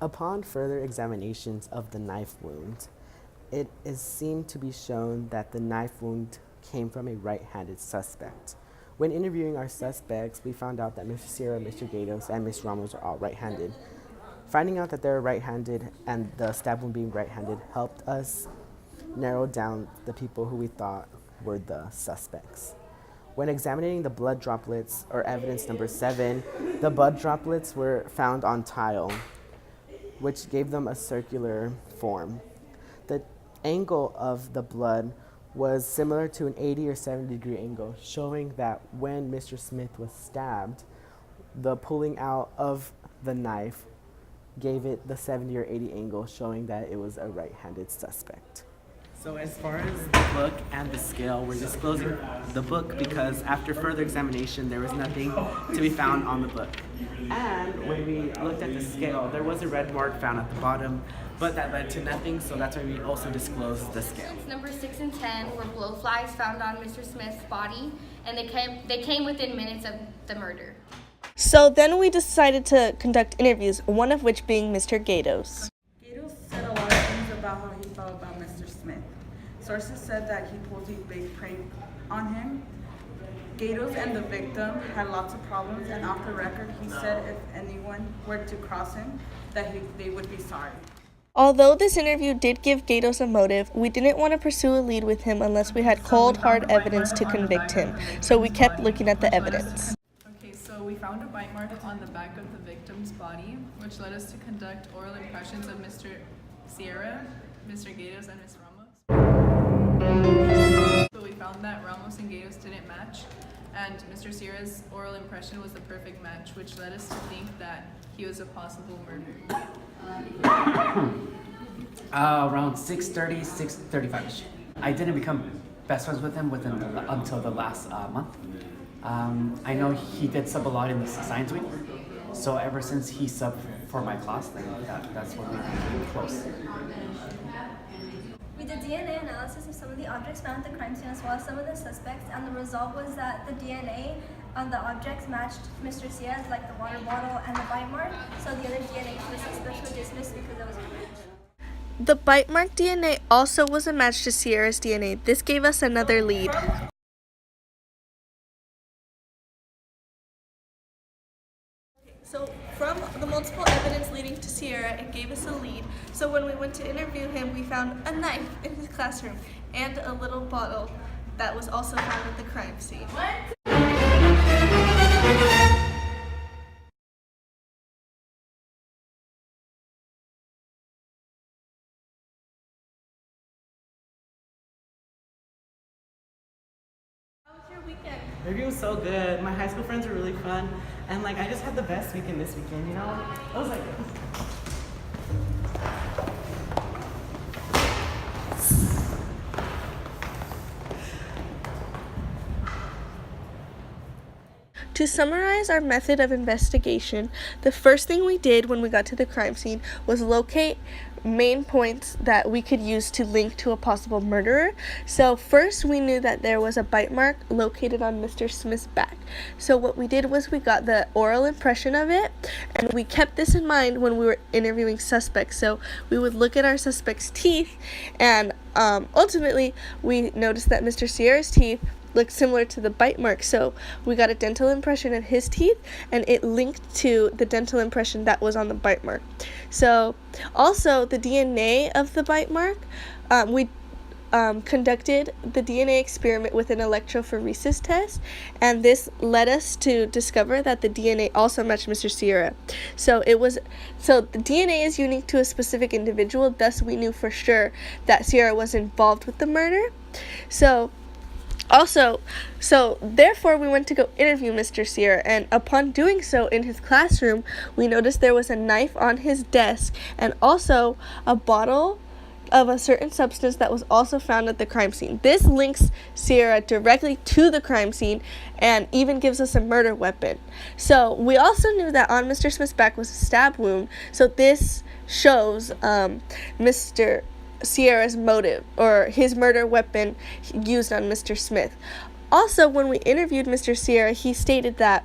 Upon further examinations of the knife wound, it is seemed to be shown that the knife wound came from a right-handed suspect. When interviewing our suspects, we found out that Mr. Sierra, Mr. Gatos, and Ms. Ramos are all right-handed. Finding out that they're right-handed and the stab wound being right-handed helped us narrow down the people who we thought were the suspects. When examining the blood droplets, or evidence number 7, the blood droplets were found on tile, which gave them a circular form. The angle of the blood was similar to an 80 or 70 degree angle, showing that when Mr. Smith was stabbed, the pulling out of the knife gave it the 70 or 80 angle, showing that it was a right-handed suspect. So as far as the book and the scale, we're disclosing the book because after further examination, there was nothing to be found on the book. And when we looked at the scale, there was a red mark found at the bottom, but that led to nothing, so that's why we also disclosed the scale. Number 6 and 10 were blowflies found on Mr. Smith's body, and they came within minutes of the murder. So then we decided to conduct interviews, one of which being Mr. Gatos. Gatos said a lot of things about how he felt about Mr. Smith. Sources said that he pulled a big prank on him. Gatos and the victim had lots of problems, and off the record, he said if anyone were to cross him, that they would be sorry. Although this interview did give Gatos a motive, we didn't want to pursue a lead with him unless we had cold, hard evidence to convict him, so we kept looking at the evidence. Okay, so we found a bite mark on the back of the victim's body, which led us to conduct oral impressions of Mr. Sierra, Mr. Gatos, and Ms. Ramos. But we found that Ramos and Gatos didn't match, and Mr. Sierra's oral impression was the perfect match, which led us to think that he was a possible murderer. Around 6:30, 6:35ish. I didn't become best friends with him until the last month. I know he did sub a lot in the science week, so ever since he subbed for my class, that's when we became close. We did DNA analysis of some of the objects found at the crime scene as well as some of the suspects, and the result was that the DNA on the objects matched Mr. Sierra's, like the water bottle and the bite mark, so the other DNA for the suspects were dismissed because it was a match. The bite mark DNA also was a match to Sierra's DNA. This gave us another lead. So from the multiple evidence leading to Sierra, it gave us a lead. So when we went to interview him, we found a knife in his classroom and a little bottle that was also found at the crime scene. How was your weekend? My review was so good. My high school friends were really fun, and I just had the best weekend this weekend. I was like. To summarize our method of investigation, the first thing we did when we got to the crime scene was locate main points that we could use to link to a possible murderer. So first we knew that there was a bite mark located on Mr. Smith's back. So what we did was we got the oral impression of it, and we kept this in mind when we were interviewing suspects. So we would look at our suspect's teeth, and ultimately we noticed that Mr. Sierra's teeth looked similar to the bite mark, so we got a dental impression of his teeth, and it linked to the dental impression that was on the bite mark. So also the DNA of the bite mark, we conducted the DNA experiment with an electrophoresis test, and this led us to discover that the DNA also matched Mr. Sierra. So the DNA is unique to a specific individual, thus we knew for sure that Sierra was involved with the murder. Therefore, we went to go interview Mr. Sierra, and upon doing so in his classroom, we noticed there was a knife on his desk and also a bottle of a certain substance that was also found at the crime scene. This links Sierra directly to the crime scene and even gives us a murder weapon. So we also knew that on Mr. Smith's back was a stab wound, so this shows Mr. Sierra's motive, or his murder weapon used on Mr. Smith. Also, when we interviewed Mr. Sierra, he stated that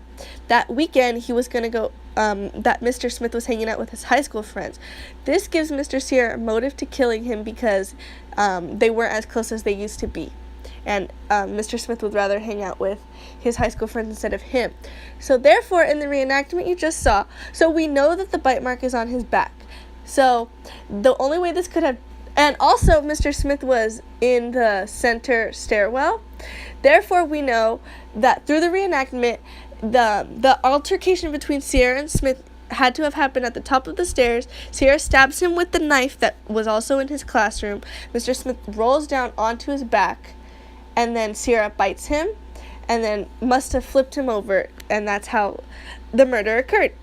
that weekend he was going to go that Mr. Smith was hanging out with his high school friends. This gives Mr. Sierra a motive to killing him because they weren't as close as they used to be. And Mr. Smith would rather hang out with his high school friends instead of him. So therefore, in the reenactment you just saw, so we know that the bite mark is on his back. So the only way this could have, and also Mr. Smith was in the center stairwell. Therefore, we know that through the reenactment, the altercation between Sierra and Smith had to have happened at the top of the stairs. Sierra stabs him with the knife that was also in his classroom. Mr. Smith rolls down onto his back, and then Sierra bites him, and then must have flipped him over, and that's how the murder occurred.